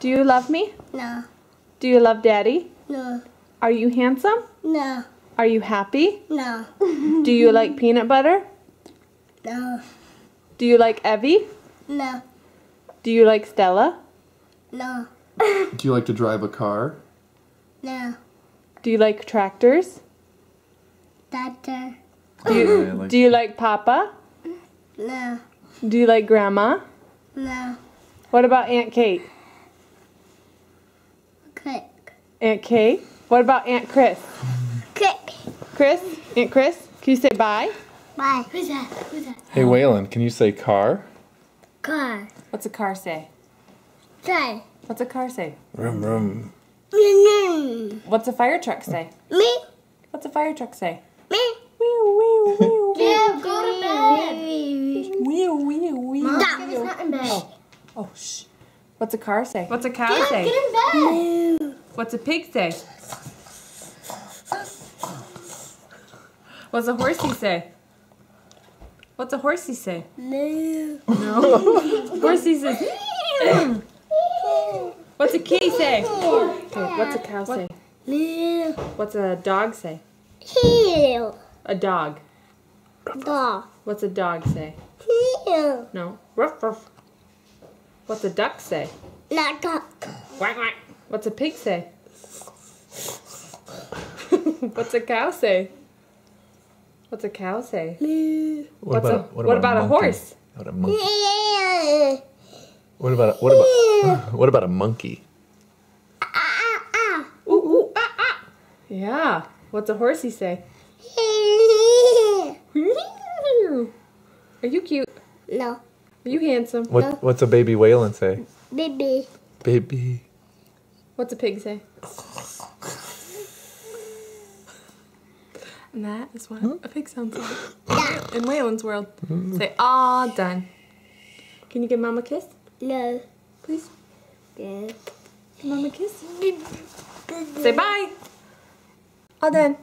Do you love me? No. Do you love Daddy? No. Are you handsome? No. Are you happy? No. Do you like peanut butter? No. Do you like Evie? No. Do you like Stella? No. Do you like to drive a car? No. Do you like tractors? Doctor. Do you like Papa? No. Do you like Grandma? No. What about Aunt Kate? Click. Aunt Kate? What about Aunt Chris? Click. Chris? Aunt Chris? Can you say bye? Bye. Who's that? Who's that? Hey Waylon, can you say car? Car. What's a car say? Say. What's a car say? Rum rum. Me. What's a fire truck say? Me. What's a fire truck say? Me. Whew, whew, whew. Yeah, go to bed. Whew, whew, whew. Mom, it's not in bed. Oh, shh. What's a car say? What's a cow Get say? in bed. What's a pig say? What's a horsey say? What's a horsey say? No. No. Horsey says. What's a kitty say? Okay, what's a cow say? No. What's a dog say? Heel. A dog. Dog. What's a dog say? Heel. No. Ruff, ruff. What's a duck say? Not dog. Quack, quack. What's a pig say? What's a cow say? What's a cow say? No. What about a horse? What about a monkey? Yeah. What about a monkey? Ooh, ooh, ah, ah. Yeah. What's a horsey say? Are you cute? No. Are you handsome? What's a baby Waylon say? Baby. Baby. What's a pig say? And that is what a pig sounds like. In Waylon's world. Say, "Aw, done." Can you give Mom a kiss? No. Please? Yeah. Give Mom a kiss. Say bye. All done.